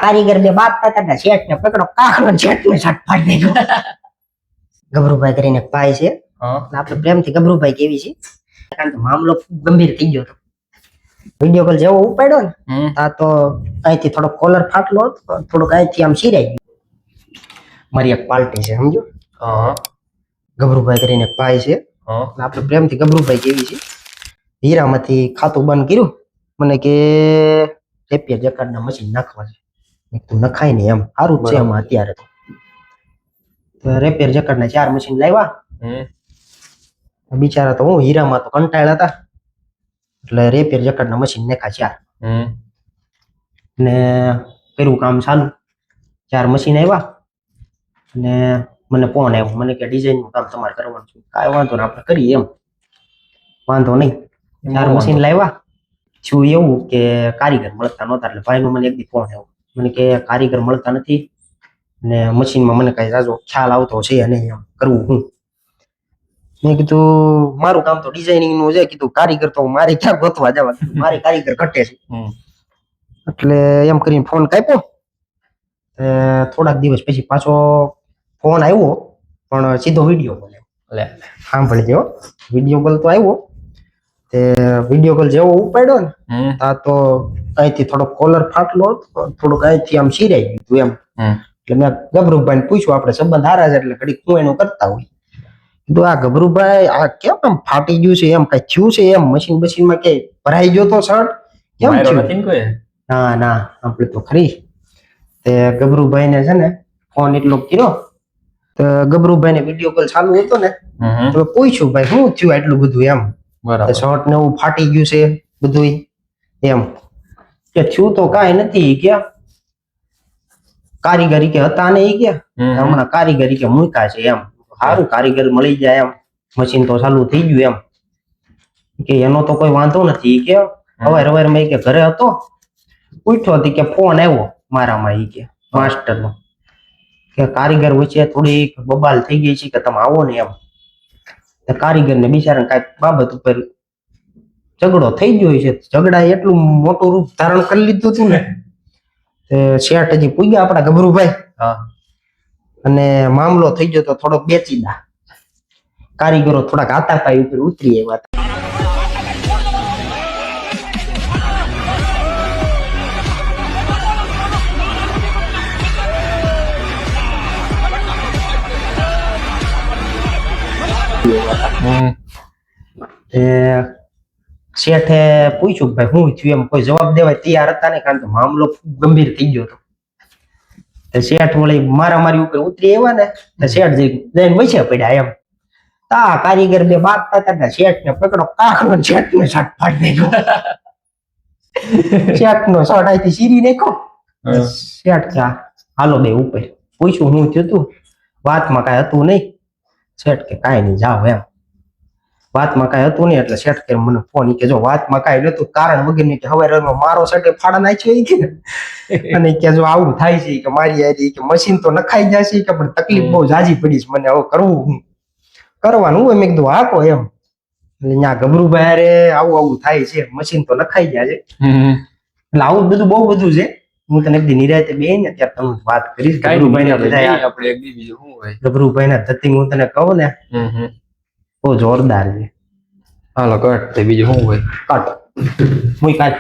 કારીગર બે બાત હતા શેઠ ને પકડો કાખનો શેઠ ને શટ ફાડી દેજો. ગભરુભાઈ કરીને એક ભાઈ છે, આપણે પ્રેમથી ગભરુભાઈ કેવી છે, કારણ કે મામલો ગંભીર થઈ ગયો હતો. વિડીયો કોલ જેવો ઉપાડ્યો ને આ તો અહીંથી થોડો કોલર ફાટલો હતો, થોડુંક અહીંથી આમ શીરાઈ ગયું. મારી એક પાર્ટી છે સમજો. ગભરુભાઈ કરીને એક ભાઈ છે, આપણે પ્રેમથી ગભરુભાઈ કેવી છે. હીરામાંથી ખાતું બંધ કર્યું, મને કે રેપિયર જકાર્ડના મશીન નાખવા છે. તું નખાય ને એમ સારું જ છે એમાં અત્યારે તો. રેપિયર જકાર્ડના 4 મશીન લાવ્યા. બિચારા તો હું હીરામાં તો કંટાળ્યા હતા એટલે રેપિયર જકાર્ડના મશીન નાખ્યા 4 ને કર્યું કામ ચાલુ. 4 મશીન આવ્યા અને મને ફોન આવ્યો, મને કે ડિઝાઇનનું કામ તમારે કરવાનું છે. કાંઈ વાંધો ને આપણે કરીએ એમ, વાંધો નહીં. 4 મશીન લાવ્યા. શું એવું કે કારીગર મળતા નહોતા એટલે ભાઈનો મને એક દી ફોન આવ્યો, મને કે કારીગર મળતા નથી ને મશીનમાં મને કઈ જાજો ખ્યાલ આવતો છે અને એમ કરવું હું. મેં કીધું મારું કામ તો ડિઝાઇનિંગ નું છે, કીધું કારીગર તો મારે ક્યાં ગોતવા જવા, મારે કારીગર ઘટે છે. એટલે એમ કરીને ફોન કાપ્યો. થોડાક દિવસ પછી પાછો ફોન આવ્યો પણ સીધો વિડીયો કોલ આવ્યો. સાંભળજો, વિડીયો કોલ તો આવ્યો. તે વિડીયો કોલ જેવો ઉપાડ્યો ને આ તો અહીંથી થોડો કોલર ફાટલો હતો, થોડુંક અહીંથી આમ શીરાઈ ગયું હતું એમ. એટલે મેં ગભરુભાઈ ને પૂછ્યું, આપણે સંબંધ હારા છે એટલે ઘડીક હું એનું કરતા હોય. કીધું આ ગભરુભાઈ આ કેમ આમ ફાટી ગયું છે, એમ કઈ થયું છે એમ, મશીન માં કે ભરાઈ ગયો તો શર્ટ કેમ થયું? ના ના આપણે તો ખરી. તે ગભરુભાઈ ને છે ને ફોન એટલો કર્યો તો ગભરુભાઈ ને વિડીયો કોલ ચાલુ હતો ને તો પૂછ્યું ભાઈ શું થયું આટલું બધું એમ. શર્ટ ને એવું ફાટી ગયું છે બધું એમ. કે થયું તો કાંઈ નથી કે કારીગરી કે હતા ને એ કે હમણાં કારીગરી કે મૂકા છે એમ. સારું કારીગર મળી જાય એમ, મશીન તો ચાલુ થઈ ગયું એમ. કે એનો તો કોઈ વાંધો નથી કે હવાર મેં કે ઘરે હતો ઉઠ્યો હતી કે ફોન આવ્યો મારામાં ઈ કે માસ્ટર નો કે કારીગર વચ્ચે થોડી બબાલ થઈ ગઈ છે કે તમે આવો ને એમ. કારીગર ને બિચારા કઈક બાબત ઉપર ઝઘડો થઈ ગયો છે. ઝઘડા એટલું મોટું રૂપ ધારણ કરી લીધું હતું ને શેઠ હજી પૂગ્યા આપણા ગભરુભાઈ અને મામલો થઈ ગયો તો થોડોક બેચીદા. કારીગરો થોડાક હાથાપાઈ ઉપર ઉતરી આવ્યા હતા. શેઠે પૂછ્યું ભાઈ શું થયું એમ, કોઈ જવાબ દેવાય તૈયાર હતા ને, કારણ કે મામલો ગંભીર થઈ ગયો હતો. શેઠ વળી મારામારી ઉપર ઉતરી આવ્યા ને શેઠ જઈને વચ્ચે પડ્યા એમ. તા કારીગર બે બાત હતા શેઠ ને પકડો કાખનો શેઠ ને શટ ફાડી દેજો. શેઠ નો શર્ટ અહીંથી સીરી નાખ્યો. શેઠ હાલો બે ઉપર. પૂછ્યું હું થયું તું, વાતમાં કઈ હતું નહીં. શેઠ કે કાંઈ નહીં જાઓ એમ. વાતમાં કઈ હતું નહીં એટલે શેઠ કે મને ફોન કે જો વાતમાં કઈ નતું, કારણ વગર ની કે હવે મારો શર્ટ ફાડા નાખ્યો કે અને કે જો આવું થાય છે કે મારી યારી કે મશીન તો નખાઈ જશે કે પણ તકલીફ બહુ જાજી પડી છે મને, હવે કરવું હું કરવાનું હોય. મેં કીધું હાકો એમ. એટલે ત્યાં ગભરુભાઈ અરે આવું થાય છે, મશીન તો નખાઈ ગયા છે. એટલે આવું બધું બહુ બધું છે. હું તને એકદી નિરાતે બે ને ત્યારે તમને વાત કરીશ. ગભરુભાઈ ના ધતિંગ હું તને કહું ને બહુ જોરદાર છે. હાલો કટ બીજું શું હોય કાટ હું કાટ